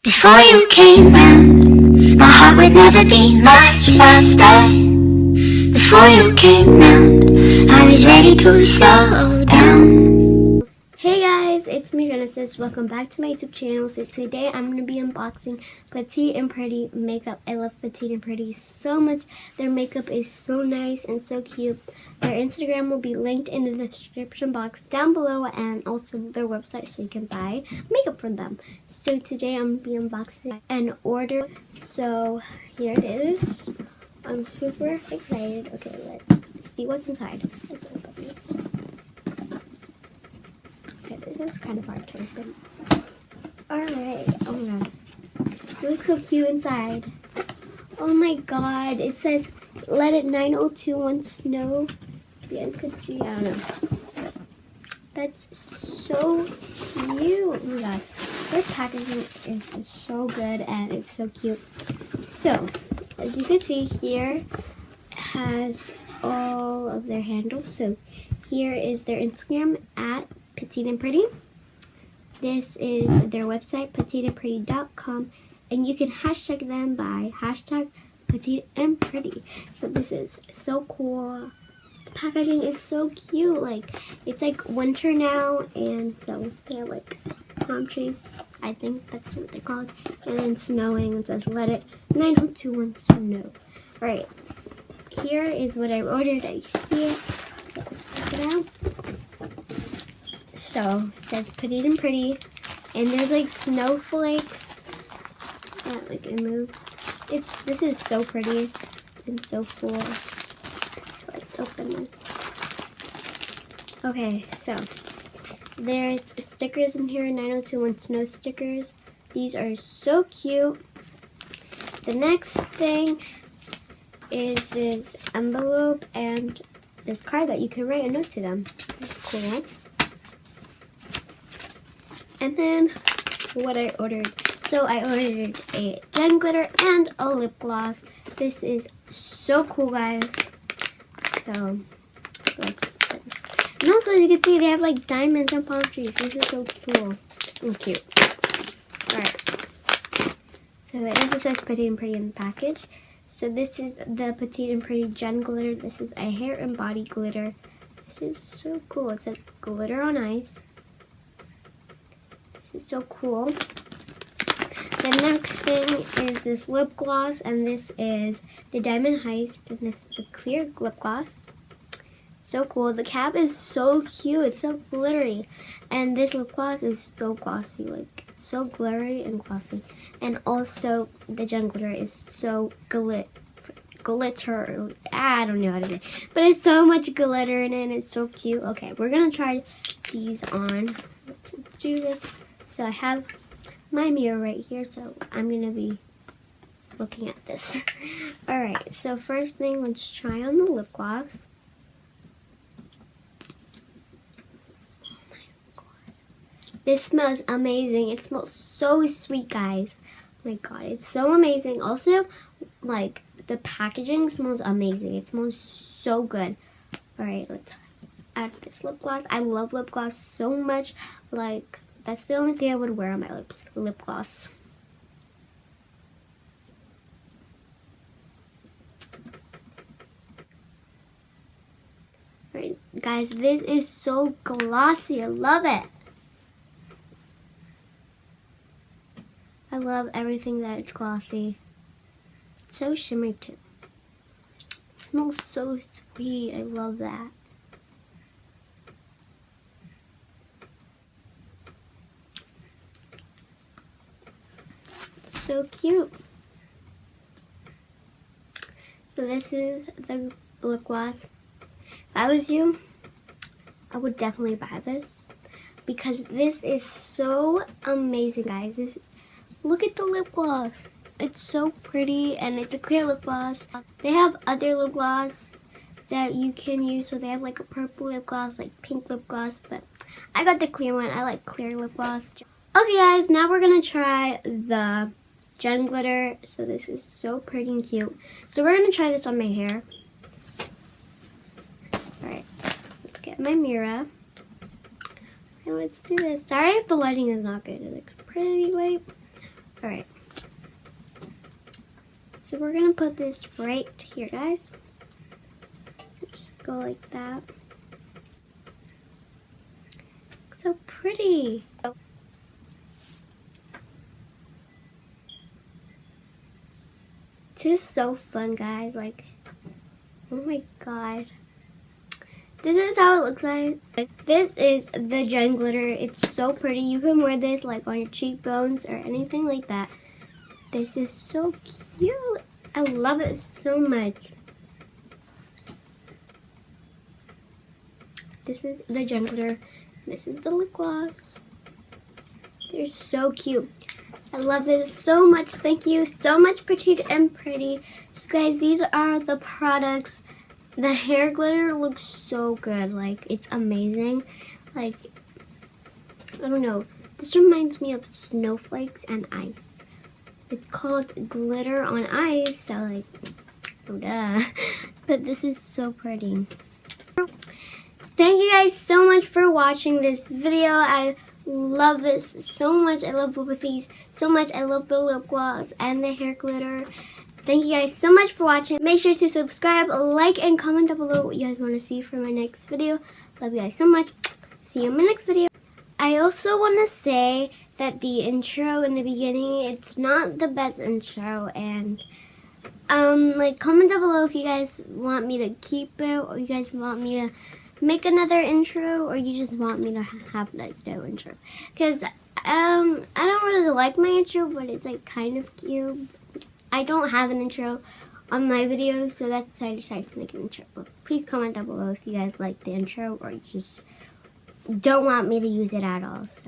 Before you came round, my heart would never beat much faster. Before you came round, I was ready to slow down. Hey guys, it's me Genesis. Welcome back to my YouTube channel. So today I'm going to be unboxing Petite and Pretty makeup. I love Petite and Pretty so much. Their makeup is so nice and so cute. Their Instagram will be linked in the description box down below, and also their website so you can buy makeup from them. So today I'm going to be unboxing an order. So here it is. I'm super excited. Okay, let's see what's inside. Let's open this. Okay, this is kind of hard to open. Alright, oh my god. It looks so cute inside. Oh my god, it says, let it 9021 snow. If you guys could see, I don't know. That's so cute. Oh my god. Their packaging is so good and it's so cute. So, as you can see here, has all of their handles. So, here is their Instagram at Petite and Pretty. This is their website, petitenpretty.com, and you can hashtag them by hashtag Petite and Pretty. So this is so cool. The packaging is so cute. Like, it's like winter now, and so they have like palm tree. I think that's what they're called. And then snowing. It says let it 9021 snow. Alright. Here is what I ordered. I see it. So let's check it out. So it says Petite and Pretty, and there's like snowflakes. Yeah, like it moves. This is so pretty and so cool. Let's open this. Okay, so there's stickers in here, 9021 snow stickers. These are so cute. The next thing is this envelope and this card that you can write a note to them. It's cool. And then what I ordered. So I ordered a gel glitter and a lip gloss. This is so cool, guys. So let's put this. And also, as you can see, they have like diamonds and palm trees. This is so cool and cute. Alright. So it also says Petite and Pretty in the package. So this is the Petite and Pretty gel glitter. This is a hair and body glitter. This is so cool. It says glitter on ice. This is so cool. The next thing is this lip gloss, and this is the Diamond Heist, and this is a clear lip gloss. So cool. The cap is so cute. It's so glittery. And this lip gloss is so glossy. Like, it's so glittery and glossy. And also, the gel glitter is so glitter. I don't know how to say it. But it's so much glitter in it, and it's so cute. Okay, we're going to try these on. Let's do this. So I have my mirror right here, so I'm going to be looking at this. Alright, so first thing, let's try on the lip gloss. Oh my god. This smells amazing. It smells so sweet, guys. Oh my god, it's so amazing. Also, like, the packaging smells amazing. It smells so good. Alright, let's add this lip gloss. I love lip gloss so much. Like, that's the only thing I would wear on my lips, lip gloss. Alright, guys, this is so glossy. I love it. I love everything that it's glossy. It's so shimmery too. It smells so sweet. I love that. So cute. So this is the lip gloss. If I was you, I would definitely buy this because this is so amazing, guys. Look at the lip gloss. It's so pretty, and it's a clear lip gloss. They have other lip gloss that you can use. So they have like a purple lip gloss, like pink lip gloss, but I got the clear one. I like clear lip gloss. Okay, guys, now we're gonna try the gel glitter. So this is so pretty and cute. So we're going to try this on my hair. Alright, let's get my mirror. And let's do this. Sorry if the lighting is not good. It looks pretty light. Alright. So we're going to put this right here, guys. So just go like that. So pretty. This is so fun, guys. Like, oh my god. This is how it looks like. This is the Gen Glitter. It's so pretty. You can wear this like on your cheekbones or anything like that. This is so cute. I love it so much. This is the Gen Glitter. This is the lip gloss. They're so cute. I love this so much. Thank you so much, Petite and Pretty. So guys, these are the products. The hair glitter looks so good. Like, it's amazing. Like, I don't know. This reminds me of snowflakes and ice. It's called glitter on ice. So like, oh duh. But this is so pretty. Thank you guys so much for watching this video. I love this so much. I love both of these so much. I love the lip gloss and the hair glitter. Thank you guys so much for watching. Make sure to subscribe, like, and comment down below what you guys want to see for my next video. Love you guys so much. See you in my next video. I also want to say that the intro in the beginning, it's not the best intro, and like, comment down below if you guys want me to keep it, or you guys want me to make another intro, or you just want me to have like no intro, because I don't really like my intro, but it's like kind of cute. I don't have an intro on my videos, so that's why I decided to make an intro. But please comment down below if you guys like the intro, or you just don't want me to use it at all. So